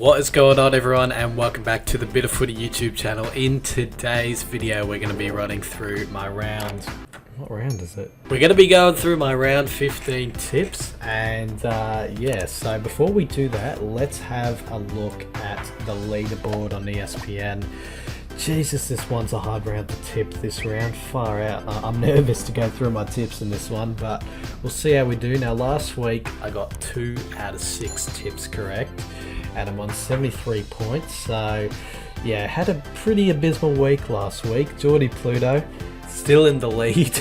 What is going on, everyone, and welcome back to the Bit of Footy YouTube channel. In today's video we're going to be running through my round. What round is it? We're going to be going through my round 15 tips, and so before we do that, let's have a look at the leaderboard on ESPN. Jesus, this one's a hard round to tip this round, far out. I'm nervous to go through my tips in this one, but we'll see how we do. Now, last week I got 2 out of 6 tips correct, and I'm on 73 points, so yeah, had a pretty abysmal week last week. Geordie Pluto still in the lead.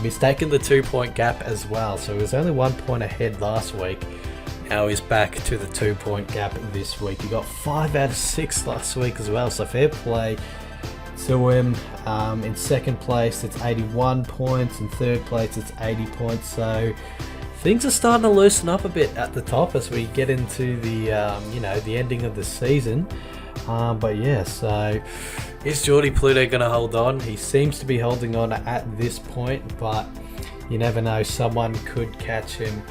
He's taken the 2-point gap as well, so he was only 1 point ahead last week. Now he's back to the 2-point gap this week. He got 5 out of 6 last week as well, so fair play to him. In second place it's 81 points, in third place it's 80 points, so things are starting to loosen up a bit at the top as we get into the the ending of the season. But yeah, so is Geordie Pluto going to hold on? He seems to be holding on at this point, but you never know, someone could catch him.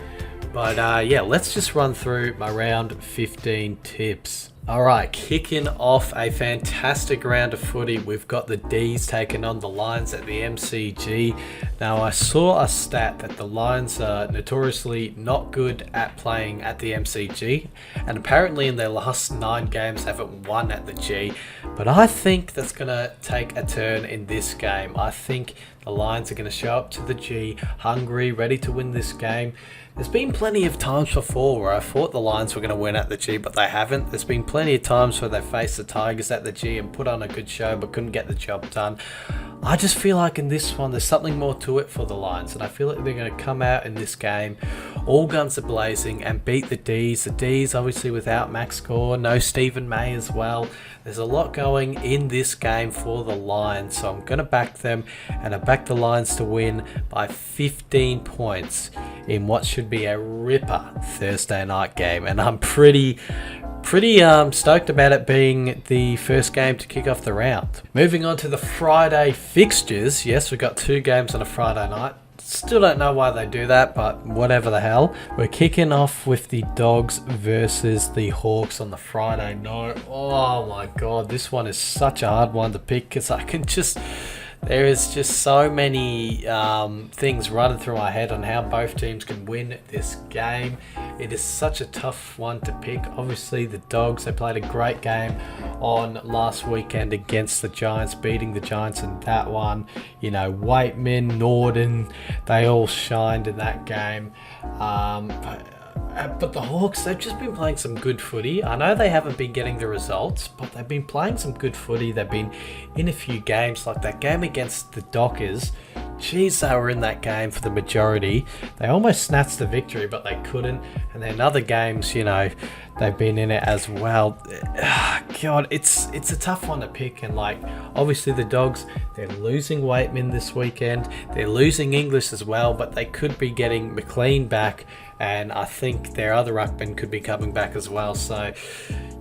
But yeah, let's just run through my round 15 tips. Alright, kicking off a fantastic round of footy, we've got the D's taking on the Lions at the MCG. Now, I saw a stat that the Lions are notoriously not good at playing at the MCG, and apparently in their last 9 games haven't won at the G. But I think that's going to take a turn in this game. I think the Lions are going to show up to the G hungry, ready to win this game. There's been plenty of times before where I thought the Lions were going to win at the G, but they haven't. There's been plenty of times where they faced the Tigers at the G and put on a good show but couldn't get the job done. I just feel like in this one there's something more to it for the Lions, and I feel like they're going to come out in this game all guns are blazing and beat the D's. The D's obviously without Max Gore, no Stephen May as well. There's a lot going in this game for the Lions, so I'm going to back them, and I back the Lions to win by 15 points in what should be a ripper Thursday night game, and I'm pretty stoked about it being the first game to kick off the round. Moving on to the Friday fixtures. Yes, we've got 2 games on a Friday night. Still don't know why they do that, but whatever the hell. We're kicking off with the Dogs versus the Hawks on the Friday night. Oh my god, this one is such a hard one to pick because there is just so many things running through my head on how both teams can win this game. It is such a tough one to pick. Obviously, the Dogs, they played a great game on last weekend against the Giants, beating the Giants in that one. You know, Waitman, Norden, they all shined in that game. But the Hawks, they've just been playing some good footy. I know they haven't been getting the results, but they've been playing some good footy. They've been in a few games, like that game against the Dockers. Jeez, they were in that game for the majority. They almost snatched the victory, but they couldn't. And then other games, you know, they've been in it as well. God, it's a tough one to pick. And like, obviously the Dogs, they're losing Waitman this weekend. They're losing English as well, but they could be getting McLean back. And I think their other ruckman could be coming back as well. So,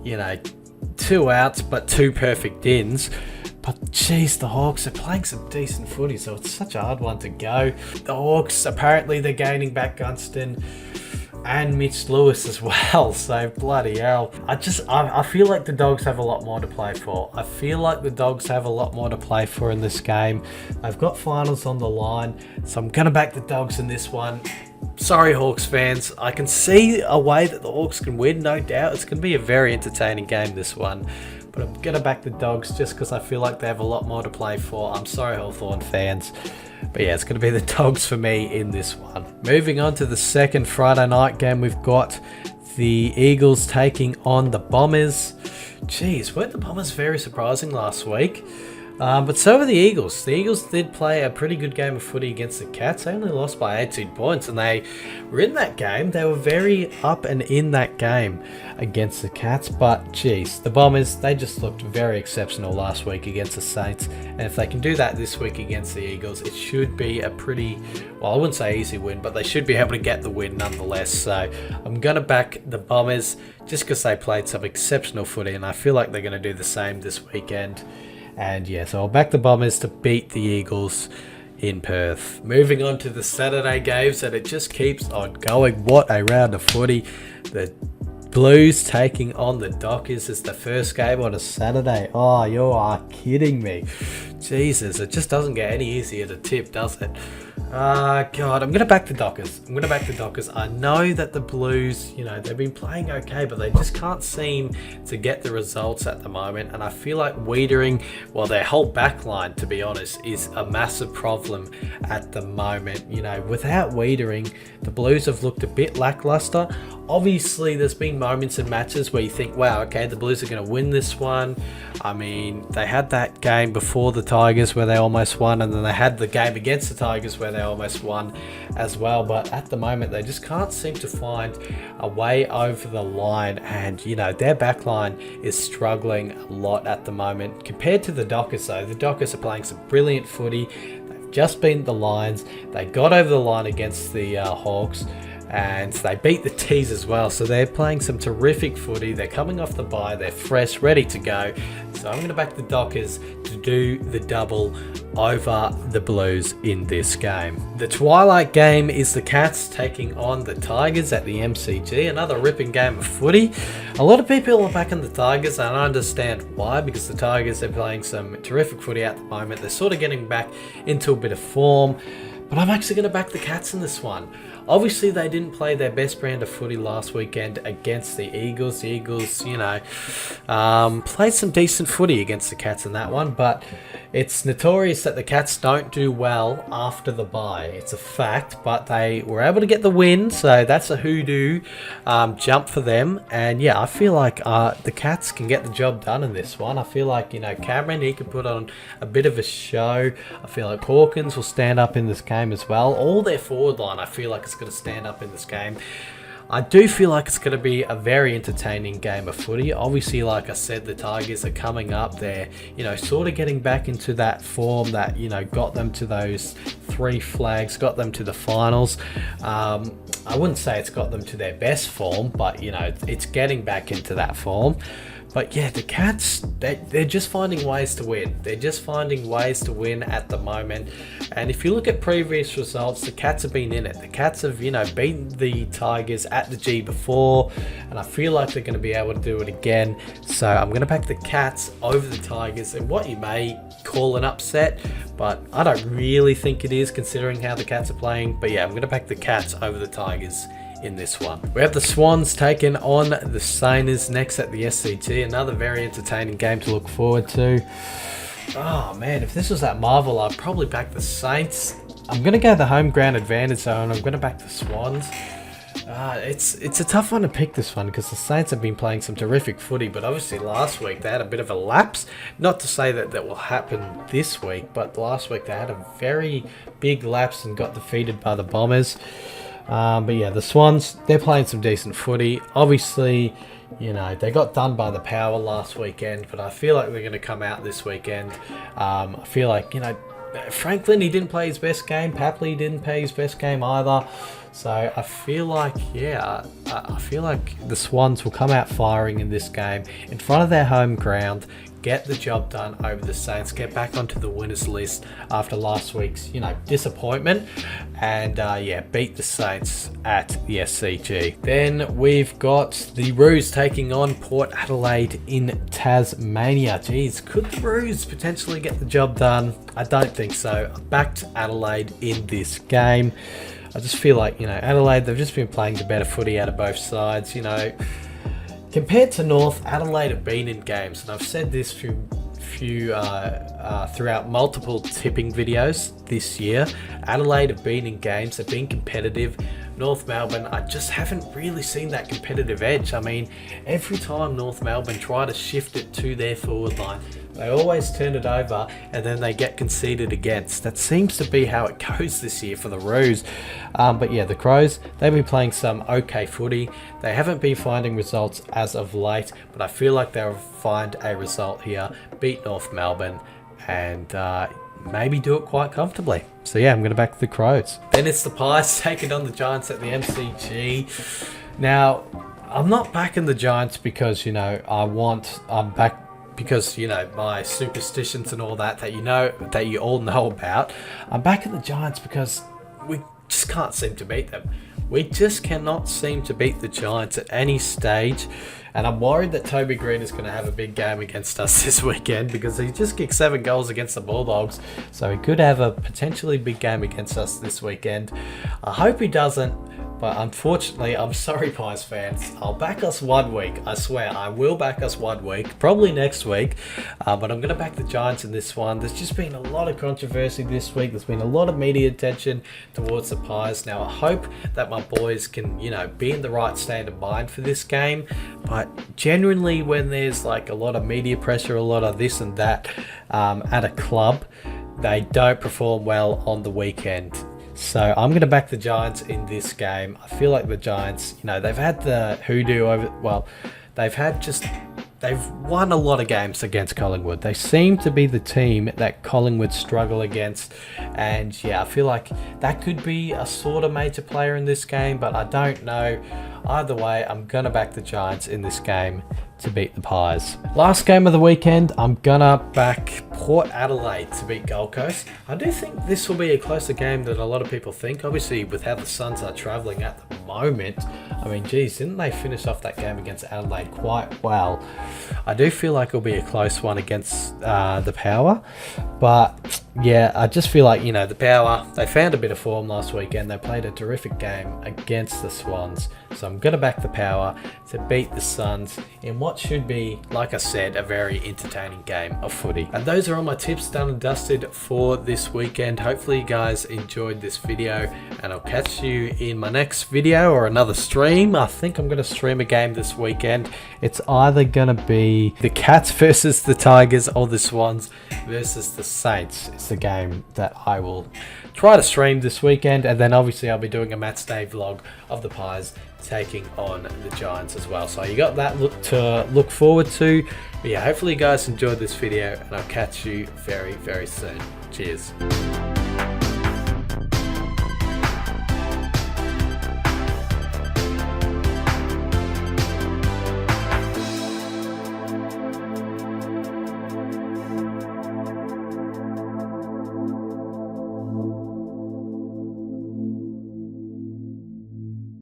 you know, 2 outs, but 2 perfect ins. But geez, the Hawks are playing some decent footy, so it's such a hard one to go. The Hawks, apparently they're gaining back Gunston and Mitch Lewis as well, so bloody hell. I feel like the Dogs have a lot more to play for. I feel like the Dogs have a lot more to play for in this game. They've got finals on the line, so I'm going to back the Dogs in this one. Sorry, Hawks fans. I can see a way that the Hawks can win, no doubt. It's going to be a very entertaining game, this one. But I'm going to back the Dogs just because I feel like they have a lot more to play for. I'm sorry, Hawthorn fans. But yeah, it's going to be the Dogs for me in this one. Moving on to the second Friday night game, we've got the Eagles taking on the Bombers. Jeez, weren't the Bombers very surprising last week? But so were the Eagles. The Eagles did play a pretty good game of footy against the Cats. They only lost by 18 points, and they were in that game. They were very up and in that game against the Cats. But geez, the Bombers, they just looked very exceptional last week against the Saints. And if they can do that this week against the Eagles, it should be a pretty, well, I wouldn't say easy win, but they should be able to get the win nonetheless. So I'm going to back the Bombers just because they played some exceptional footy, and I feel like they're going to do the same this weekend. And yeah, so I'll back the Bombers to beat the Eagles in Perth. Moving on to the Saturday games, and it just keeps on going. What a round of footy. The Blues taking on the Dockers is the first game on a Saturday. Oh, you are kidding me. Jesus, it just doesn't get any easier to tip, does it? God, I'm going to back the Dockers. I know that the Blues, they've been playing okay, but they just can't seem to get the results at the moment. And I feel like Wiedering, well, their whole back line, to be honest, is a massive problem at the moment. Without Wiedering, the Blues have looked a bit lackluster. Obviously, there's been moments in matches where you think, wow, okay, the Blues are going to win this one. I mean, they had that game before the Tigers where they almost won, and then they had the game against the Tigers where they almost won as well. But at the moment, they just can't seem to find a way over the line, and their back line is struggling a lot at the moment compared to the Dockers. Though the Dockers are playing some brilliant footy. They've just beaten the Lions. They got over the line against the Hawks, and they beat the Tees as well. So they're playing some terrific footy. They're coming off the bye. They're fresh, ready to go. So I'm going to back the Dockers to do the double over the Blues in this game. The twilight game is the Cats taking on the Tigers at the MCG. Another ripping game of footy. A lot of people are backing the Tigers, and I understand why, because the Tigers are playing some terrific footy at the moment. They're sort of getting back into a bit of form. But I'm actually going to back the Cats in this one. Obviously, they didn't play their best brand of footy last weekend against the Eagles. The Eagles, played some decent footy against the Cats in that one. But it's notorious that the Cats don't do well after the bye. It's a fact, but they were able to get the win. So that's a hoodoo jump for them. And yeah, I feel like the Cats can get the job done in this one. I feel like, Cameron, he could put on a bit of a show. I feel like Hawkins will stand up in this game as well. All their forward line, I feel like it's going to stand up in this game. I do feel like it's going to be a very entertaining game of footy. Obviously, like I said, the Tigers are coming up. They're, sort of getting back into that form that, got them to those 3 flags, got them to the finals. I wouldn't say it's got them to their best form, but, it's getting back into that form. But yeah, the Cats, they're just finding ways to win. They're just finding ways to win at the moment. And if you look at previous results, the Cats have been in it. The Cats have, beaten the Tigers at the G before. And I feel like they're going to be able to do it again. So I'm going to back the Cats over the Tigers in what you may call an upset. But I don't really think it is, considering how the Cats are playing. But yeah, I'm going to back the Cats over the Tigers in this one. We have the Swans taking on the Saints next at the SCG. Another very entertaining game to look forward to. Oh man, if this was at Marvel, I'd probably back the Saints. I'm going to go the home ground advantage zone. I'm going to back the Swans. It's a tough one to pick, this one, because the Saints have been playing some terrific footy, but obviously last week they had a bit of a lapse. Not to say that that will happen this week, but last week they had a very big lapse and got defeated by the Bombers. But yeah, the Swans, they're playing some decent footy. Obviously, they got done by the Power last weekend, but I feel like they're going to come out this weekend. I feel like, Franklin, he didn't play his best game. Papley didn't play his best game either. So I feel like, I feel like the Swans will come out firing in this game in front of their home ground, get the job done over the Saints, get back onto the winners list after last week's, disappointment, and beat the Saints at the SCG. Then we've got the Roos taking on Port Adelaide in Tasmania. Geez, could the Roos potentially get the job done? I don't think so. I backed Adelaide in this game. I just feel like, Adelaide, they've just been playing the better footy out of both sides, Compared to North, Adelaide have been in games, and I've said this throughout multiple tipping videos this year. Adelaide have been in games, they've been competitive. North Melbourne, I just haven't really seen that competitive edge. I mean, every time North Melbourne try to shift it to their forward line, they always turn it over and then they get conceded against. That seems to be how it goes this year for the Roos. But yeah, the Crows, they've been playing some okay footy. They haven't been finding results as of late, but I feel like they'll find a result here, beat North Melbourne, and maybe do it quite comfortably. So yeah, I'm going to back the Crows. Then it's the Pies taking on the Giants at the MCG. Now, I'm not backing the Giants because, I'm back because, my superstitions and all that you all know about. I'm backing the Giants because we just can't seem to beat them. we just cannot seem to beat the Giants at any stage. And I'm worried that Toby Green is going to have a big game against us this weekend, because he just kicked 7 goals against the Bulldogs. So he could have a potentially big game against us this weekend. I hope he doesn't. But unfortunately, I'm sorry, Pies fans. I'll back us 1 week. I swear, I will back us 1 week. Probably next week. But I'm going to back the Giants in this one. There's just been a lot of controversy this week. There's been a lot of media attention towards the Pies. Now, I hope that my boys can, be in the right state of mind for this game. But genuinely, when there's like a lot of media pressure, a lot of this and that at a club, they don't perform well on the weekend. So I'm going to back the Giants in this game. I feel like the Giants, they've had the hoodoo over, well, they've won a lot of games against Collingwood. They seem to be the team that Collingwood struggle against. And yeah, I feel like that could be a sort of major player in this game, but I don't know. Either way, I'm going to back the Giants in this game to beat the Pies. Last game of the weekend, I'm gonna back Port Adelaide to beat Gold Coast. I do think this will be a closer game than a lot of people think. Obviously, with how the Suns are travelling at the moment, I mean, geez, didn't they finish off that game against Adelaide quite well? I do feel like it'll be a close one against the Power, but yeah, I just feel like, the Power, they found a bit of form last weekend. They played a terrific game against the Swans. So I'm going to back the Power to beat the Suns in what should be, like I said, a very entertaining game of footy. And those are all my tips done and dusted for this weekend. Hopefully you guys enjoyed this video, and I'll catch you in my next video or another stream. I think I'm going to stream a game this weekend. It's either going to be the Cats versus the Tigers or the Swans versus the Saints. It's the game that I will try to stream this weekend, and then obviously I'll be doing a match day vlog of the Pies taking on the Giants as well. So you got that to look forward to. But yeah, hopefully you guys enjoyed this video, and I'll catch you very, very soon. Cheers.